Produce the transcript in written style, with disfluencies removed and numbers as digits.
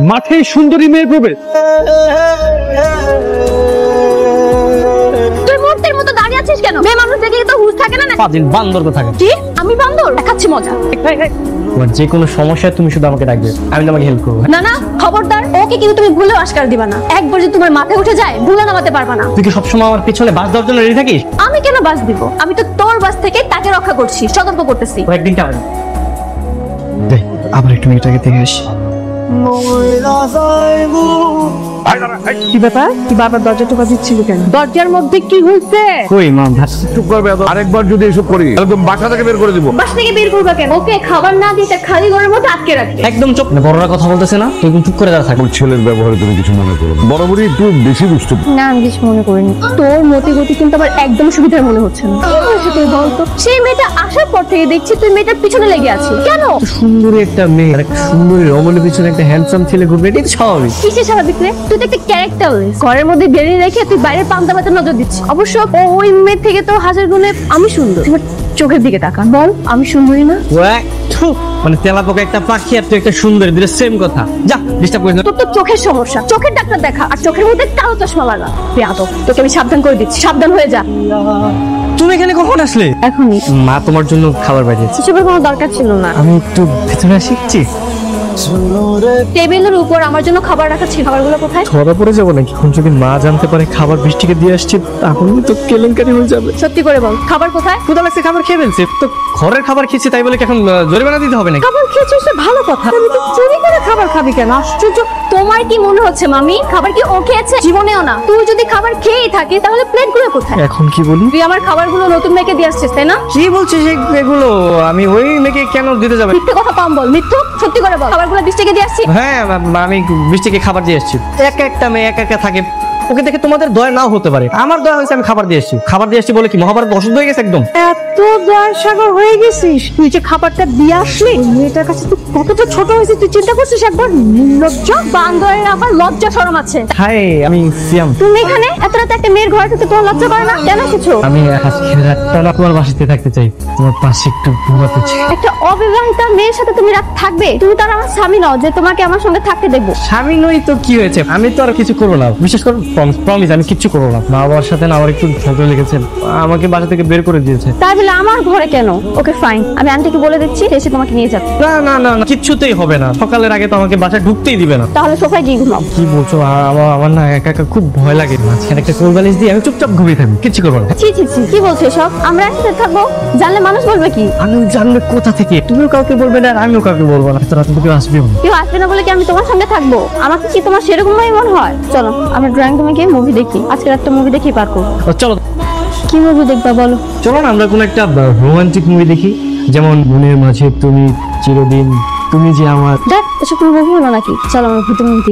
মাঠে সুন্দরী মেয়ের প্রবেশ। তুই মূর্তির মতো দাঁড়িয়ে আছিস কেন? মেয়ে মানুষ দেখে তো হুঁশ থাকে না? পাদিন বান্দর তো থাকে। কি আমি বান্দর? দেখাচ্ছি মজা। তোমার যে কোনো সমস্যায় তুমি শুধু আমাকে ডাকবে, আমি তোমাকে হেল্প করবো। না না খবরদার, ওকে কিন্তু তুমি ভুলেও আশকার দিবা না। একবার যদি তোমার মাথায় উঠে যায় ভুলে নামাতে পারবা না। তুই কি সবসময় আমার পিছনে বাস দেওয়ার জন্য রেডি থাকিস? আমি কেন বাস দিব? আমি তো তোর বাস থেকে তাকে রক্ষা করছি, সতর্ক করতেছি। ও একদিন কেমন দে আবার একটু মেয়েটাকে দেখে আসি। কি ব্যাপার? কি বারবার দরজা টোকা দিচ্ছিল কেন? দরজার মধ্যে কি হয়েছে? কই মা ভাত চুপ করবে, আরেকবার যদি এসব করি একদম বাসা থেকে বের করে দিব। বাস থেকে বের করবা কেন? ওকে খাবার না দিতে খালি ঘরের মধ্যে আটকে রাখবে। একদম চুপ। বড়রা কথা বলতেছে না, তুই চুপ করে দাঁড়া থাক। ওর ছেলের ব্যবহারে তুমি কিছু মনে করো না। বড় বুড়ি একটু বেশি দুষ্ট। না আমি কিছু মনে করিনি। তোর মতি কিন্তু আমার একদম সুবিধার মনে হচ্ছে না। কি হয়েছে তুই বলতো? সেই মেয়েটা আসার পর থেকে দেখছি তুই মেয়েটার পিছনে লেগে আছিস কেন? সুন্দরী একটা মেয়ে আর একটা সুন্দরী রমণীর পিছনে একটা হ্যান্ডসাম ছেলে ঘুরবে, এটা তো স্বাভাবিক। কিসের স্বাভাবিক রে? তুই তো একটা ক্যারেক্টারলেস। ঘরের মধ্যে বেরিয়ে রেখে তুই বাইরের পান্তা ভাতে নজর দিচ্ছিস। অবশ্য ওই মেয়ের থেকে তো হাজার গুণে আমি সুন্দর। তুই চোখের দিকে তাকা, বল আমি সুন্দরী না? মানে তেলাপোকা একটা পাখি আর তুই একটা সুন্দরী, দুটো সেম কথা। যা ডিস্টার্ব করিস না। তোর তো চোখের সমস্যা, চোখের ডাক্তার দেখা। আর চোখের মধ্যে কালো চশমা লাগা। বেয়াদব, তোকে আমি সাবধান করে দিচ্ছি, সাবধান হয়ে যা। তুমি এখানে কখন আসলে? এখনই। মা তোমার জন্য খাবার পাঠিয়েছে। এসবের কোনো দরকার ছিল না। আমি একটু ভেতরে আসছি। টেবিলের উপর আমার জন্য খাবার রাখা ছিল। খাবারগুলো কোথায়? ধরা পড়ে যাবো নাকি? এখন যদি মা জানতে পারে খাবার বৃষ্টিকে দিয়ে আসছি, তখন তো কেলেঙ্কারি হয়ে যাবে। সত্যি করে বল, খাবার কোথায়? ক্ষুধা লাগছে, খাবার খেয়ে ফেলছে তো। ঘরের খাবার খেয়েছি তাই বলে কি এখন জরিমানা দিতে হবে নাকি? খাবার খেয়েছিস তো ভালো কথা, তুমি তো চুরি করে খাবার খাবি কেন? আশ্চর্য। তোমার কি মনে হচ্ছে মামি খাবার কি ও খেয়েছে? জীবনেও না। তুই যদি খাবার খেয়েই থাকিস তাহলে প্লেটগুলো কোথায়? এখন কি বলি? তুই আমার খাবারগুলো নতুন মেয়েকে দিয়ে আসছিস তাই না? কি বলছিস এগুলো? আমি ওই মেয়েকে কেন দিতে যাবে? মিথ্যে কথা কম বল। মিথ্যু, সত্যি করে বল। খাবারগুলো বৃষ্টিকে দিয়ে আসছিস? হ্যাঁ আমি বৃষ্টিকে খাবার দিয়ে এসেছি। এক একটা মেয়ে এক একা থাকে, ওকে দেখে তোমাদের দয়া নাও হতে পারে, আমার দয়া হয়েছে আমি খাবার দিয়ে এসেছি। খাবার দিয়ে এসেছি বলে কি মহাভারত অসুস্থ হয়ে গেছে একদম? এত দয়ার সাগর হয়ে গেছিস তুই যে খাবারটা দিয়ে আসলি? ওই মেয়েটার কাছে তুই কতটা ছোট হয়েছে তুই চিন্তা করছিস একবার? নির্লজ্জ বান্দরের আবার লজ্জা শরম আছে। হাই আমি সিয়াম। তুমি এখানে এত রাতে একটা মেয়ের ঘরে থেকে তোমার লজ্জা করে না? কেন কিছু? আমি আজকে রাতটা না তোমার বাসাতে থাকতে চাই, তোমার পাশে একটু ঘুমাতে চাই। একটা অবিবাহিত মেয়ের সাথে তুমি রাত থাকবে? তুমি তো আর আমার স্বামী নও যে তোমাকে আমার সঙ্গে থাকতে দেখবো। স্বামী নই তো কি হয়েছে? আমি তো আর কিছু করবো না, বিশেষ করে প্রমিস আমি কিচ্ছু করবো না। মা বাবার সাথে না আমার একটু ঝগড়া লেগেছে, আমাকে বাসা থেকে বের করে দিয়েছে। তাই বলে আমার ঘরে কেন? ওকে ফাইন, আমি আন্টিকে বলে দিচ্ছি এসে তোমাকে নিয়ে যাবে। না না না না, কিচ্ছুতেই হবে না। সকালের আগে তো আমাকে বাসায় ঢুকতেই দিবে না। তাহলে সোফায় গিয়ে ঘুমাও। কি বলছো? আমার না একা একা খুব ভয় লাগে। মাঝখানে একটা কোল বালিশ দিয়ে আমি চুপচাপ ঘুমিয়ে থাকি, কিচ্ছু করবো না। ছি ছি ছি, কি বলছো এসব? আমরা একসাথে থাকবো, জানলে মানুষ বলবে কি? আমি জানলে কোথা থেকে? তুমিও কাউকে বলবে না আর আমিও কাউকে বলবো না। রাতে কেউ আসবেও না। কেউ আসবে না বলে কি আমি তোমার সঙ্গে থাকবো? আমাকে কি তোমার সেরকমই মনে হয়? চলো আমরা ড্রয়িং রুমে গিয়ে মুভি দেখি। আজকে রাতটা মুভি দেখি পার করবো। চলো কি মুভি দেখবা বলো? চলো না আমরা কোনো একটা রোমান্টিক মুভি দেখি, যেমন মনের মাঝে তুমি চিরদিন, তুমি যে আমার। দেখ এসব কোনো মুভি হলো নাকি? চলো আমরা ভূতের মুভি